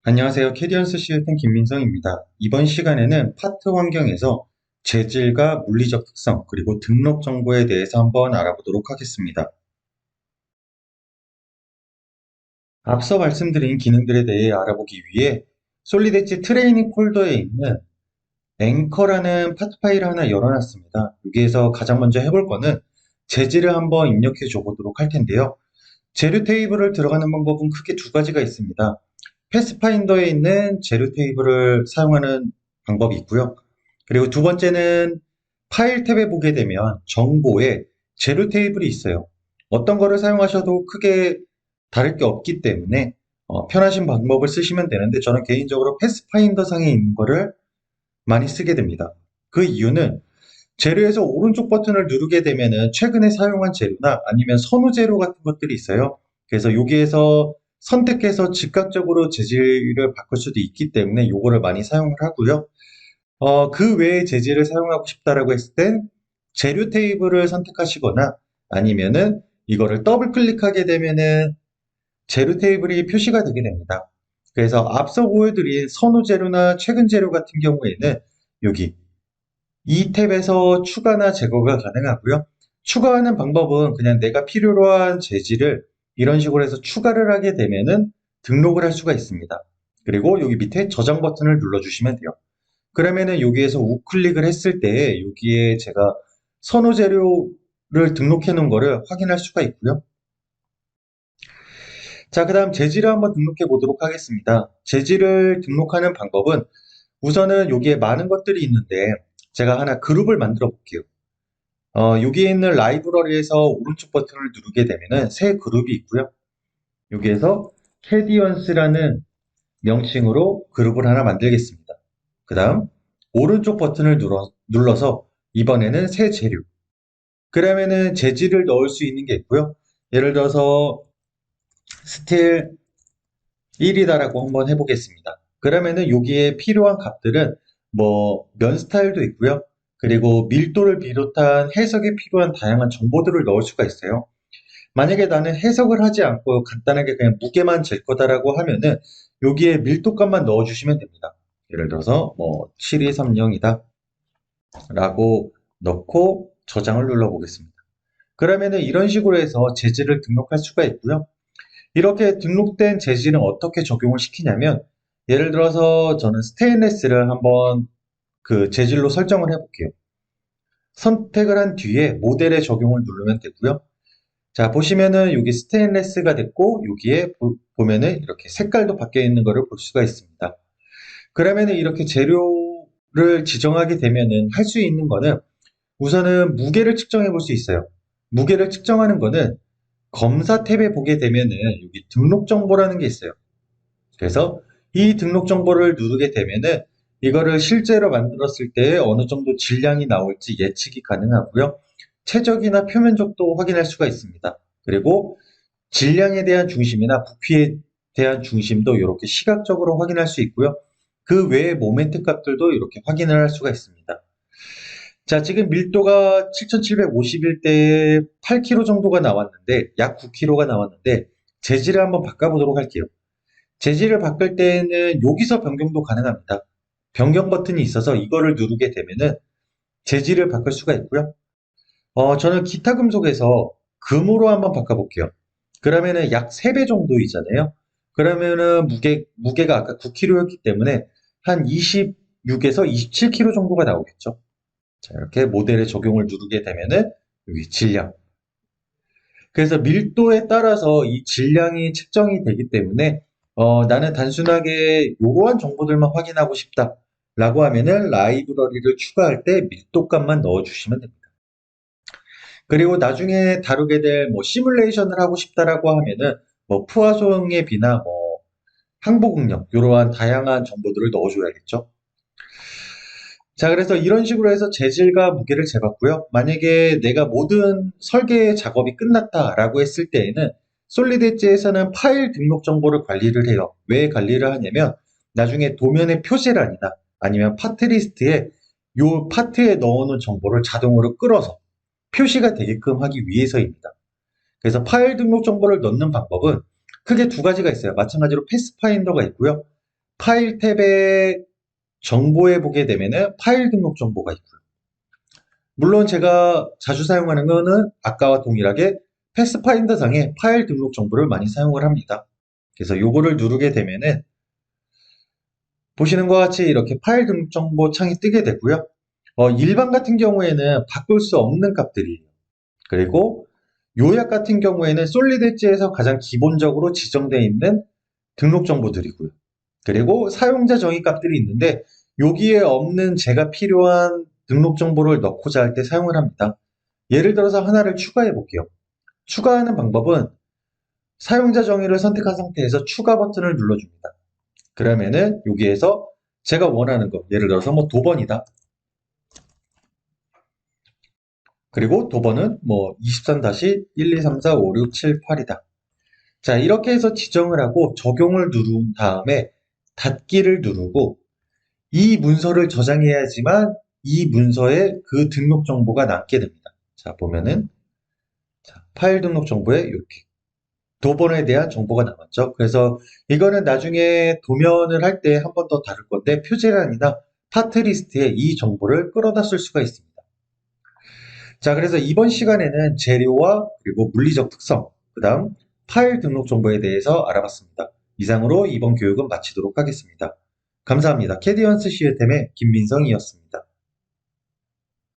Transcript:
안녕하세요. 캐리언스 시스템 김민성입니다. 이번 시간에는 파트 환경에서 재질과 물리적 특성, 그리고 등록 정보에 대해서 한번 알아보도록 하겠습니다. 앞서 말씀드린 기능들에 대해 알아보기 위해 솔리드 엣지 트레이닝 폴더에 있는 앵커라는 파트 파일을 하나 열어놨습니다. 여기에서 가장 먼저 해볼 거는 재질을 한번 입력해 줘 보도록 할 텐데요. 재료 테이블을 들어가는 방법은 크게 두 가지가 있습니다. 패스파인더에 있는 재료 테이블을 사용하는 방법이 있고요. 그리고 두 번째는 파일 탭에 보게 되면 정보에 재료 테이블이 있어요. 어떤 거를 사용하셔도 크게 다를 게 없기 때문에 편하신 방법을 쓰시면 되는데 저는 개인적으로 패스파인더 상에 있는 거를 많이 쓰게 됩니다. 그 이유는 재료에서 오른쪽 버튼을 누르게 되면은 최근에 사용한 재료나 아니면 선호 재료 같은 것들이 있어요. 그래서 여기에서 선택해서 즉각적으로 재질을 바꿀 수도 있기 때문에 요거를 많이 사용을 하고요. 그 외에 재질을 사용하고 싶다라고 했을 땐 재료 테이블을 선택하시거나 아니면은 이거를 더블 클릭하게 되면은 재료 테이블이 표시가 되게 됩니다. 그래서 앞서 보여드린 선호 재료나 최근 재료 같은 경우에는 여기 이 탭에서 추가나 제거가 가능하고요. 추가하는 방법은 그냥 내가 필요로 한 재질을 이런 식으로 해서 추가를 하게 되면은 등록을 할 수가 있습니다. 그리고 여기 밑에 저장 버튼을 눌러주시면 돼요. 그러면은 여기에서 우클릭을 했을 때 여기에 제가 선호 재료를 등록해 놓은 거를 확인할 수가 있고요. 자, 그 다음 재질을 한번 등록해 보도록 하겠습니다. 재질을 등록하는 방법은 우선은 여기에 많은 것들이 있는데 제가 하나 그룹을 만들어 볼게요. 여기에 있는 라이브러리에서 오른쪽 버튼을 누르게 되면은 새 그룹이 있고요. 여기에서 캐디언스라는 명칭으로 그룹을 하나 만들겠습니다. 그 다음 오른쪽 버튼을 눌러서 이번에는 새 재료. 그러면은 재질을 넣을 수 있는 게 있고요. 예를 들어서 스틸 1이다라고 한번 해보겠습니다. 그러면은 여기에 필요한 값들은 뭐 면 스타일도 있고요. 그리고 밀도를 비롯한 해석에 필요한 다양한 정보들을 넣을 수가 있어요. 만약에 나는 해석을 하지 않고 간단하게 그냥 무게만 잴 거다라고 하면은 여기에 밀도값만 넣어주시면 됩니다. 예를 들어서 뭐 7230이다 라고 넣고 저장을 눌러보겠습니다. 그러면은 이런 식으로 해서 재질을 등록할 수가 있고요. 이렇게 등록된 재질은 어떻게 적용을 시키냐면 예를 들어서 저는 스테인레스를 한번 그 재질로 설정을 해볼게요. 선택을 한 뒤에 모델에 적용을 누르면 되고요. 자, 보시면은 여기 스테인레스가 됐고 여기에 보면은 이렇게 색깔도 바뀌어 있는 것을 볼 수가 있습니다. 그러면은 이렇게 재료를 지정하게 되면은 할 수 있는 거는 우선은 무게를 측정해 볼 수 있어요. 무게를 측정하는 거는 검사 탭에 보게 되면은 여기 등록 정보라는 게 있어요. 그래서 이 등록 정보를 누르게 되면은 이거를 실제로 만들었을 때 어느 정도 질량이 나올지 예측이 가능하고요. 최적이나 표면적도 확인할 수가 있습니다. 그리고 질량에 대한 중심이나 부피에 대한 중심도 이렇게 시각적으로 확인할 수 있고요. 그 외에 모멘트 값들도 이렇게 확인을 할 수가 있습니다. 자, 지금 밀도가 7750일 때 8kg 정도가 나왔는데, 약 9kg가 나왔는데, 재질을 한번 바꿔보도록 할게요. 재질을 바꿀 때는 여기서 변경도 가능합니다. 변경 버튼이 있어서 이거를 누르게 되면은 재질을 바꿀 수가 있고요. 저는 기타 금속에서 금으로 한번 바꿔볼게요. 그러면은 약 3배 정도이잖아요. 그러면은 무게가 아까 9kg였기 때문에 한 26에서 27kg 정도가 나오겠죠. 자, 이렇게 모델에 적용을 누르게 되면은 여기 질량. 그래서 밀도에 따라서 이 질량이 측정이 되기 때문에 나는 단순하게 이러한 정보들만 확인하고 싶다라고 하면은 라이브러리를 추가할 때 밀도값만 넣어주시면 됩니다. 그리고 나중에 다루게 될 뭐 시뮬레이션을 하고 싶다라고 하면은 뭐 푸아송의 비나 뭐 항복응력 이러한 다양한 정보들을 넣어줘야겠죠. 자, 그래서 이런 식으로 해서 재질과 무게를 재봤고요. 만약에 내가 모든 설계 작업이 끝났다라고 했을 때에는 솔리드 엣지에서는 파일 등록 정보를 관리를 해요. 왜 관리를 하냐면 나중에 도면의 표시란이나 아니면 파트 리스트에 요 파트에 넣어놓은 정보를 자동으로 끌어서 표시가 되게끔 하기 위해서입니다. 그래서 파일 등록 정보를 넣는 방법은 크게 두 가지가 있어요. 마찬가지로 패스파인더가 있고요. 파일 탭에 정보에 보게 되면은 파일 등록 정보가 있고요. 물론 제가 자주 사용하는 거는 아까와 동일하게 패스파인더 상의 파일 등록 정보를 많이 사용을 합니다. 그래서 요거를 누르게 되면은 보시는 것과 같이 이렇게 파일 등록 정보 창이 뜨게 되고요. 일반 같은 경우에는 바꿀 수 없는 값들이에요. 그리고 요약 같은 경우에는 솔리드 엣지에서 가장 기본적으로 지정되어 있는 등록 정보들이고요. 그리고 사용자 정의 값들이 있는데 여기에 없는 제가 필요한 등록 정보를 넣고자 할 때 사용을 합니다. 예를 들어서 하나를 추가해 볼게요. 추가하는 방법은 사용자 정의를 선택한 상태에서 추가 버튼을 눌러줍니다. 그러면은 여기에서 제가 원하는 거, 예를 들어서 뭐 도번이다. 그리고 도번은 뭐 23-12345678이다. 자, 이렇게 해서 지정을 하고 적용을 누른 다음에 닫기를 누르고 이 문서를 저장해야지만 이 문서에 그 등록 정보가 남게 됩니다. 자, 보면은 자, 파일 등록 정보에 이렇게 도번에 대한 정보가 남았죠. 그래서 이거는 나중에 도면을 할 때 한 번 더 다룰 건데 표제란이나 파트 리스트에 이 정보를 끌어다 쓸 수가 있습니다. 자, 그래서 이번 시간에는 재료와 그리고 물리적 특성, 그 다음 파일 등록 정보에 대해서 알아봤습니다. 이상으로 이번 교육은 마치도록 하겠습니다. 감사합니다. 캐디언스 시스템의 김민성이었습니다.